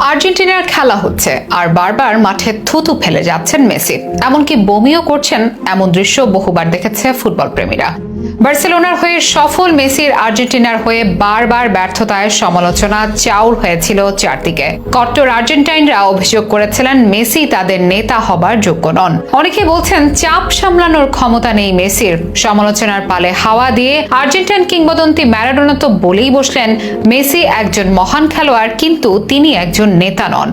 আর্জেন্টিনার খেলা হচ্ছে আর বারবার মাঠে থুতু ফেলে যাচ্ছেন মেসি, এমনকি বমিও করছেন। এমন দৃশ্য বহুবার দেখেছে ফুটবল প্রেমীরা। বার্সেলোনার হয়ে সফল মেসির আর্জেন্টিনার হয়ে বারবার ব্যর্থতায় সমালোচনা চাউর হয়েছিল চারদিকে। কট্টর আর্জেন্টাইনরা অভিযোগ করেছিলেন মেসি তাদের নেতা হবার যোগ্য নন। অনেকে বলছেন চাপ সামলানোর ক্ষমতা নেই মেসির। সমালোচনার পালে হাওয়া দিয়ে আর্জেন্টাইন কিংবদন্তি ম্যারাডোনা তো বলেই বসলেন, মেসি একজন মহান খেলোয়াড়, কিন্তু তিনি একজন নেতা নন।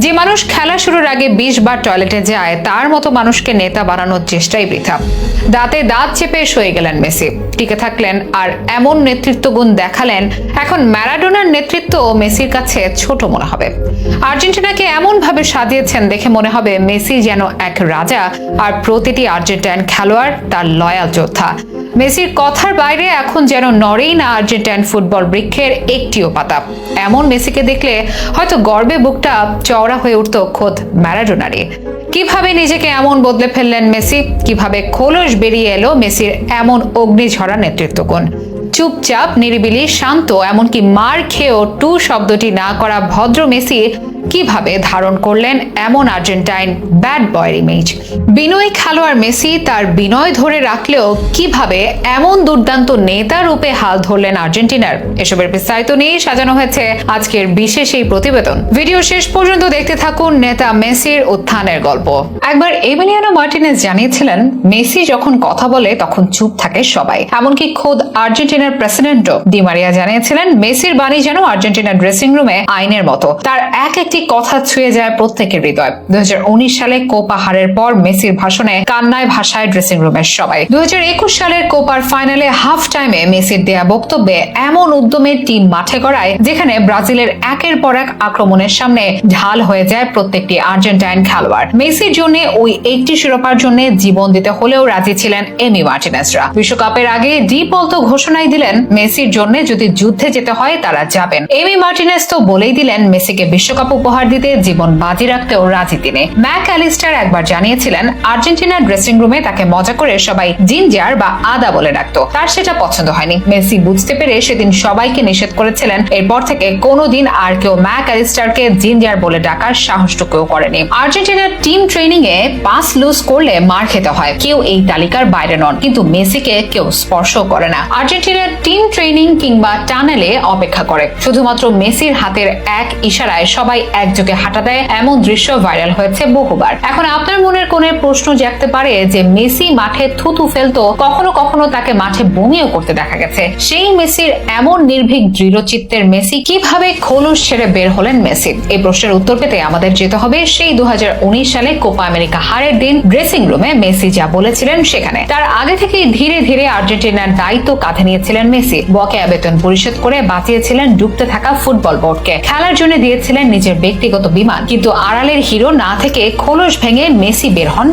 যে মানুষ খেলা শুরুর আগে 20 বার টয়লেটে যায়, তার মতো মানুষকে নেতা বানানোর চেষ্টাই বৃথা। দাঁতে দাঁত চেপে সয়ে গেলেন মেসি, টিকে থাকলেন আর এমন নেতৃত্ব গুণ দেখালেন, এখন ম্যারাডোনার নেতৃত্ব মেসির কাছে ছোট মনে হবে। আর্জেন্টিনাকে এমন ভাবে সাজিয়েছেন, দেখে মনে হবে মেসি যেন এক রাজা আর প্রতিটি আর্জেন্টাইন খেলোয়াড় তার লয়াল যোদ্ধা। মেসির কথার বাইরে এখন যেন নড়েই না আর্জেন্টাইন ফুটবল বৃক্ষের একটিও পাতা। এমন মেসিকে দেখলে হয়তো গর্বে বুকটা চওড়া হয়ে উঠত খোদ ম্যারাডোনারই। কিভাবে নিজেকে এমন বদলে ফেললেন মেসি, কিভাবে খোলস বেরিয়ে এলো মেসির এমন অগ্নিঝরা নেতৃত্বগুণ। চুপচাপ, নিরিবিলি, শান্ত, এমনকি মার খেয়েও টু শব্দটি না করা ভদ্র মেসি কিভাবে ধারণ করলেন এমন আর্জেন্টাইন ব্যাড বয়ের ইমেজ। বিনয়ী খেলোয়াড় মেসি তার বিনয় ধরে রাখলেও কিভাবে এমন দুর্দান্ত নেতা রূপে হাল ধরলেন আর্জেন্টিনার, এসবের বিস্তারিত নিয়ে সাজানো হয়েছে আজকের বিশেষ এই প্রতিবেদন। ভিডিও শেষ পর্যন্ত দেখতে থাকুন নেতা মেসির উত্থানের গল্প। একবার এমিলিয়ানো মার্টিনেজ জানিয়েছিলেন, মেসি যখন কথা বলে তখন চুপ থাকে সবাই, এমনকি খোদ আর্জেন্টিনার প্রেসিডেন্টও ডি মারিয়া জানিয়েছিলেন, মেসির বাণী যেন আর্জেন্টিনার ড্রেসিং রুমে আইনের মতো। তার একটি কথা ছুঁয়ে যায় প্রত্যেকের হৃদয়। 2019 সালে কোপা হারের পর মেসির ভাষণে কান্নায় ভাসায় ড্রেসিং রুমের সবাই। 2021 সালের কোপার ফাইনালে হাফ টাইমে মেসির দেয়া বক্তব্যে এমন উদ্যমের টিম মাঠে গড়ায়, যেখানে ব্রাজিলের একের পর এক আক্রমণের সামনে ঢাল হয়ে যায় প্রত্যেকটি আর্জেন্টাইন খেলোয়াড়। মেসির জন্য ওই একটি শিরোপার জন্য জীবন দিতে হলেও রাজি ছিলেন এমি মার্টিনেজরা। বিশ্বকাপের আগে ডি পল তো ঘোষণাই দিলেন, মেসির জন্য যদি যুদ্ধে যেতে হয় তারা যাবেন। এমি মার্টিনেজ তো বলেই দিলেন, মেসিকে বিশ্বকাপ উপহার দিতে জীবন বাজি রাখতেও রাজি তিনি। ম্যাক অ্যালিস্টার একবার জানিয়েছিলেন, আর্জেন্টিনার ড্রেসিং রুমে তাকে মজা করে সবাই জিঞ্জার বা আদা বলে ডাকতো, তার সেটা পছন্দ হয়নি। মেসি বুঝতে পেরে সেদিন সবাইকে নিষেধ করেছিলেন। এরপর থেকে কোনোদিন আর কেউ ম্যাক অ্যালিস্টারকে জিঞ্জার বলে ডাকার সাহসটুকুও করেনি। আর্জেন্টিনার টিম ট্রেনিং এ পাস লুজ করলে মার খেতে হয়, কেউ এই তালিকার বাইরে নন, কিন্তু মেসিকে কেউ স্পর্শ করে না। আর্জেন্টিনার টিম ট্রেনিং কিংবা টানেলে অপেক্ষা করে, শুধুমাত্র মেসির হাতের এক ইশারায় সবাই একযোগে হাঁটা দেয়। এমন দৃশ্য ভাইরাল হয়েছে বহুবার। এখন আপনার মনের কোণে প্রশ্ন জাগতে পারে যে মেসি মাঠে থুতু ফেলতো, কখনো কখনো তাকে মাঠে বমিও করতে দেখা গেছে। সেই মেসির এমন নির্ভীক দৃঢ়চিত্তের মেসি কিভাবে খোলস ছেড়ে বের হলেন মেসি? এই প্রশ্নের উত্তর পেতে আমাদের যেতে হবে সেই 2019 সালে কোপা আমেরিকা হারের দিন। ড্রেসিং রুমে মেসি যা বলেছিলেন সেখানে। তার আগে থেকেই ধীরে ধীরে আর্জেন্টিনার দায়িত্ব কাঁধে নিয়েছিলেন মেসি। বকেয়া বেতন পরিশোধ করে বাঁচিয়েছিলেন ডুবতে থাকা ফুটবল বোর্ডকে। খেলার জন্য দিয়েছিলেন নিজের ব্যক্তিগত বিমান, কিন্তু আড়ালের হিরো না থেকে খোলস ভেঙে মেসি বের হন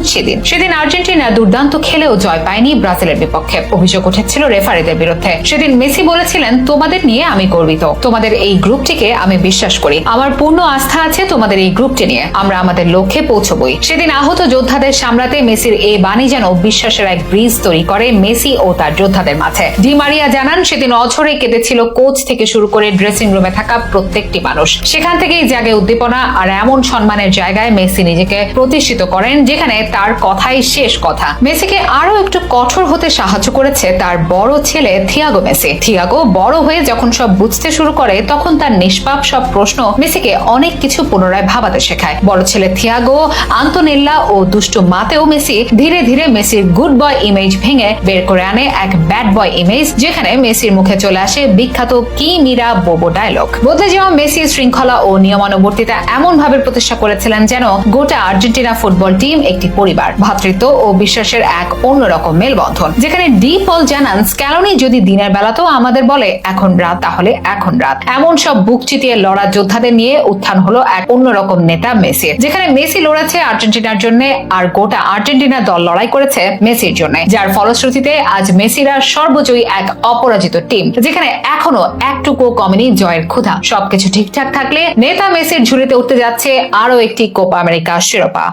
সেদিন আর্জেন্টিনা দুর্দান্ত খেলেও জয় পায়নি ব্রাজিলের বিপক্ষে। অভিযোগ উঠেছিল রেফারিদের বিরুদ্ধে। সেদিন মেসি বলেছিলেন, তোমাদের নিয়ে আমি গর্বিত, তোমাদের এই গ্রুপটিকে আমি বিশ্বাস করি, আমার পূর্ণ আস্থা আছে তোমাদের এই গ্রুপটি নিয়ে, আমরা আমাদের লক্ষ্যে পৌঁছবই। সেদিন আহত যোদ্ধাদের সামলাতে মেসির এই বাণী যেন বিশ্বাসের এক ব্রিজ তৈরি করে মেসি ও তার যোদ্ধাদের মাঝে। ডি মারিয়া জানান, সেদিন অঝরে কেঁদেছিল কোচ থেকে শুরু করে ড্রেসিং রুমে থাকা প্রত্যেকটি মানুষ। সেখান থেকেই জাগে উদ্দীপনা, আর এমন সম্মানের জায়গায় মেসি নিজেকে প্রতিষ্ঠিত করেন যেখানে তার কথাই শেষ কথা। মেসিকে আরো একটু কঠোর হতে সাহায্য করেছে তার বড় ছেলে থিয়াগো মেসি। থিয়াগো বড় হয়ে যখন সব বুঝতে শুরু করে, তখন তার নিষ্পাপ সব প্রশ্ন মেসিকে অনেক কিছু পুনরায় ভাবাতে শেখায়। বড় ছেলে থিয়াগো, আন্তোনেল্লা ও দুষ্টু মাতেও মেসি ধীরে ধীরে মেসির গুড বয় ইমেজ ভেঙে বের করে আনে এক ব্যাড বয় ইমেজ, যেখানে মেসির মুখে চলে আসে বিখ্যাত কি মিরা বোবো ডায়লগ। বদলে যাওয়া মেসি শৃঙ্খলা ও নিয়মানুবর্তিতা এমন ভাবে প্রতিষ্ঠা করেছিলেন যেন গোটা আর্জেন্টিনা ফুটবল টিম একটি পরিবার। ভ্রাতৃত্ব ও বিশ্বাসের এক অন্যরকম মেলবন্ধন। যেখানে ডি পল জানান, স্ক্যালোনি যদি দিনের বেলাতেও আমাদের বলে এখন রাত, তাহলে এখন রাত। এমন সব বুক চিতিয়ে লড়া যোদ্ধাদের নিয়ে উত্থান হলো এক অন্যরকম নেতা মেসির। যেখানে মেসি লড়েছে আর্জেন্টিনার জন্য আর গোটা আর্জেন্টিনা দল লড়াই করেছে মেসির জন্য, যার ফলশ্রুতিতে আজ মেসিরা সর্বজয়ী এক অপরাজিত টিম, যেখানে এখনো একটুকু কমেনি জয়ের ক্ষুধা। সবকিছু ঠিকঠাক থাকলে নেতা মেসির ঝুলিতে উঠতে যাচ্ছে আরো একটি কোপা আমেরিকা শিরোপা।